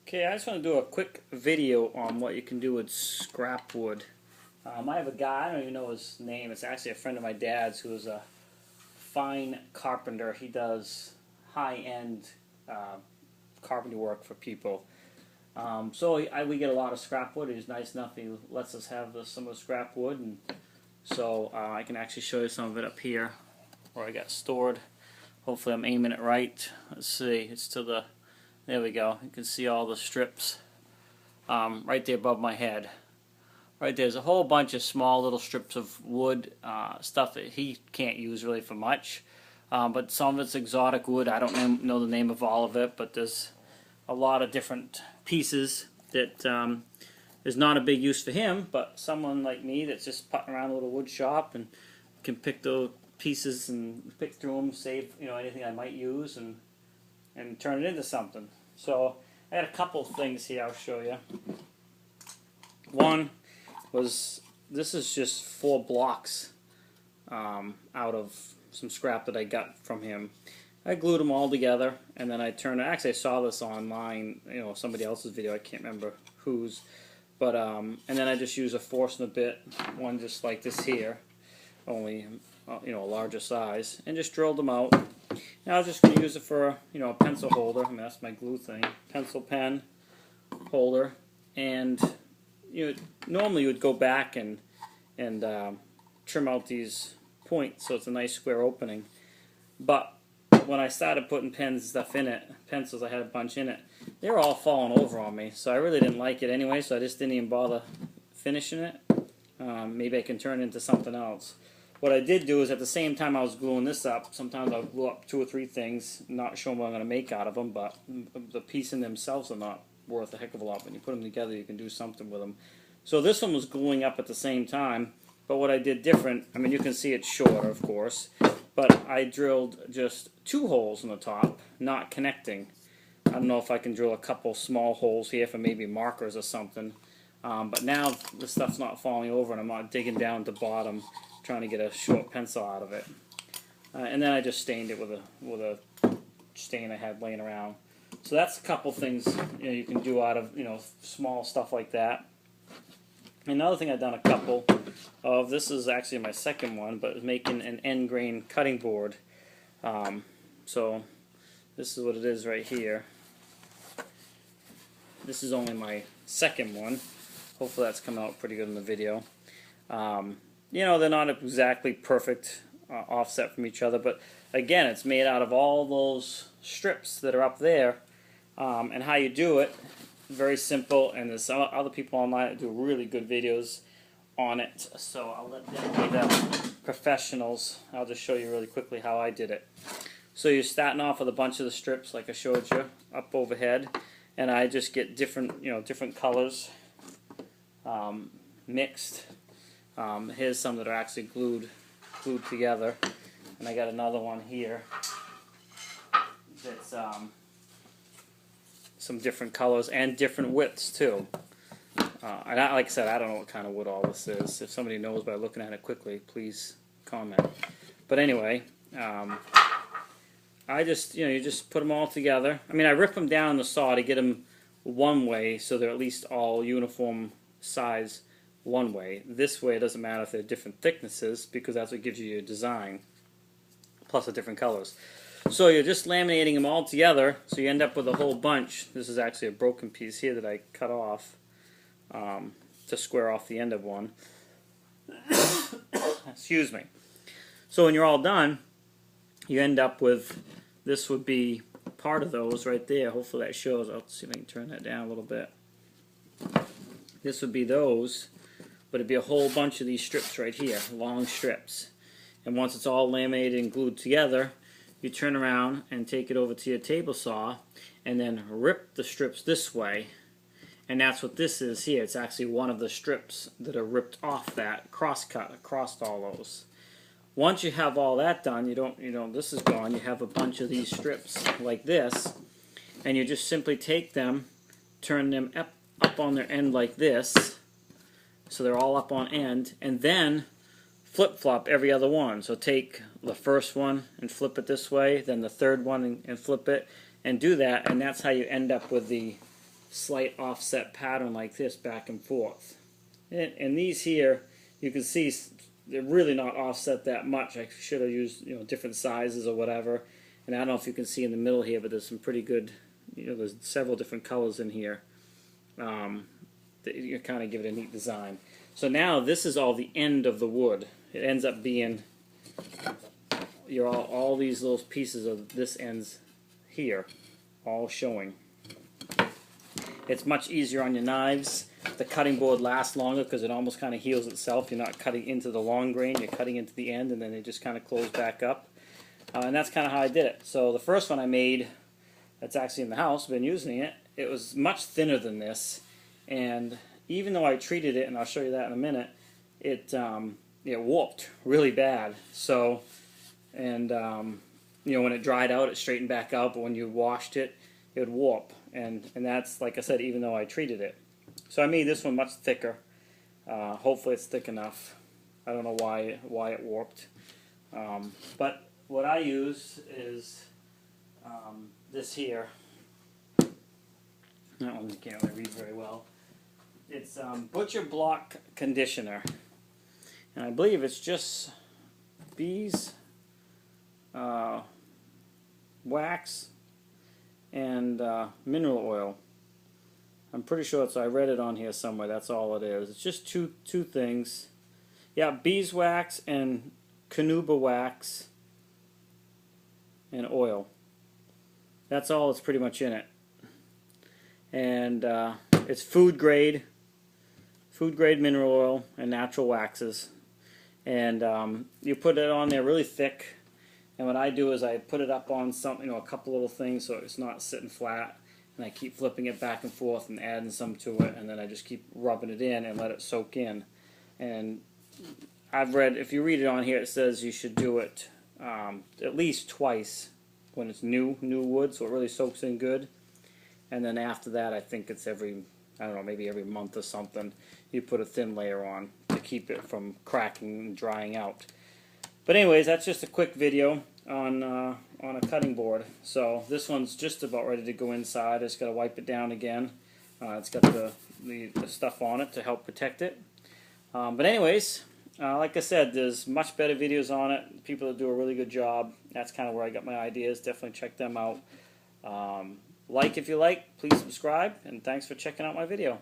Okay, I just want to do a quick video on what you can do with scrap wood. I have a guy, I don't even know his name, it's actually a friend of my dad's who is a fine carpenter. He does high-end carpentry work for people. We get a lot of scrap wood. He's nice enough, he lets us have some of the scrap wood, and so I can actually show you some of it up here where I got stored. Hopefully I'm aiming it right. Let's see, it's to the... There we go. You can see all the strips right there above my head. Right there's a whole bunch of small little strips of wood, stuff that he can't use really for much. But some of it's exotic wood. I don't know the name of all of it, but there's a lot of different pieces that is not a big use for him, but someone like me that's just putting around a little wood shop and can pick those pieces and pick through them, save anything I might use, and turn it into something. So I had a couple of things here I'll show you. One was, this is just 4 blocks out of some scrap that I got from him. I glued them all together, and then I turned it. Actually, I saw this online, somebody else's video. I can't remember whose, but and then I just used a force and a bit, one just like this here, only a larger size, and just drilled them out. Now I was just going to use it for a pencil holder. I mean, that's my glue thing. Pencil pen holder, and normally you would go back and trim out these points so it's a nice square opening. But when I started putting pens and stuff in it, pencils, I had a bunch in it, they were all falling over on me. So I really didn't like it anyway, so I just didn't even bother finishing it. Maybe I can turn it into something else. What I did do is at the same time I was gluing this up, sometimes I'll glue up 2 or 3 things, not showing what I'm going to make out of them, but the pieces in themselves are not worth a heck of a lot. When you put them together, you can do something with them. So this one was gluing up at the same time, but what I did different, I mean, you can see it's shorter, of course, but I drilled just 2 holes in the top, not connecting. I don't know if I can drill a couple small holes here for maybe markers or something, but now the stuff's not falling over and I'm not digging down to the bottom trying to get a short pencil out of it. And then I just stained it with a stain I had laying around. So that's a couple things you can do out of small stuff like that. Another thing I've done a couple of, this is actually my second one, but making an end grain cutting board. So this is what it is right here. This is only my second one. Hopefully that's come out pretty good in the video. They're not exactly perfect offset from each other, but again, it's made out of all those strips that are up there. And how you do it, very simple, and there's some other people online that do really good videos on it, so I'll let them be the professionals. I'll just show you really quickly how I did it. So you're starting off with a bunch of the strips like I showed you up overhead, and I just get different different colors mixed. Here's some that are actually glued together, and I got another one here that's some different colors and different widths too. And like I said, I don't know what kind of wood all this is. If somebody knows by looking at it quickly, please comment. But anyway, I just you just put them all together. I mean, I rip them down the saw to get them one way so they're at least all uniform size one way. This way it doesn't matter if they're different thicknesses because that's what gives you your design, plus the different colors. So you're just laminating them all together, so you end up with a whole bunch. This is actually a broken piece here that I cut off to square off the end of one. Excuse me. So when you're all done, you end up with, this would be part of those right there. Hopefully that shows. I'll see if I can turn that down a little bit. This would be those, but it'd be a whole bunch of these strips right here, long strips. And once it's all laminated and glued together, you turn around and take it over to your table saw and then rip the strips this way, and that's what this is here. It's actually one of the strips that are ripped off that cross-cut across all those. Once you have all that done, this is gone, you have a bunch of these strips like this, and you just simply take them, turn them up on their end like this, so they're all up on end, and then flip-flop every other one. So take the first one and flip it this way, then the third one and flip it, and do that, and that's how you end up with the slight offset pattern like this back and forth. And these here, you can see they're really not offset that much. I should have used, you know, different sizes or whatever. And I don't know if you can see in the middle here, but there's some pretty good, you know, there's several different colors in here. That you kind of give it a neat design. So now this is all the end of the wood. It ends up being all these little pieces of this ends here, all showing. It's much easier on your knives. The cutting board lasts longer because it almost kind of heals itself. You're not cutting into the long grain, you're cutting into the end, and then they just kind of close back up. And that's kind of how I did it. So the first one I made, that's actually in the house, been using it, it was much thinner than this. And even though I treated it, and I'll show you that in a minute, it warped really bad. So, and you know, when it dried out, it straightened back out, but when you washed it, it would warp. And that's, like I said, even though I treated it. So I made this one much thicker. Hopefully it's thick enough. I don't know why it warped. But what I use is this here. That one you can't really read very well. It's Butcher Block Conditioner. And I believe it's just bees, wax, and mineral oil. I'm pretty sure I read it on here somewhere. That's all it is. It's just two things. Yeah, beeswax and canuba wax and oil. That's all that's pretty much in it. And it's food grade mineral oil and natural waxes. And you put it on there really thick. And what I do is I put it up on something, you know, a couple little things so it's not sitting flat. And I keep flipping it back and forth and adding some to it, and then I just keep rubbing it in and let it soak in. And I've read, if you read it on here, it says you should do it at least twice when it's new wood, so it really soaks in good. And then after that, I think it's every, I don't know, maybe every month or something, you put a thin layer on to keep it from cracking and drying out. But anyways, that's just a quick video on a cutting board. So this one's just about ready to go inside. I just got to wipe it down again. It's got the stuff on it to help protect it. But anyways, like I said, there's much better videos on it. People that do a really good job. That's kind of where I got my ideas. Definitely check them out. Like if you like, please subscribe, and thanks for checking out my video.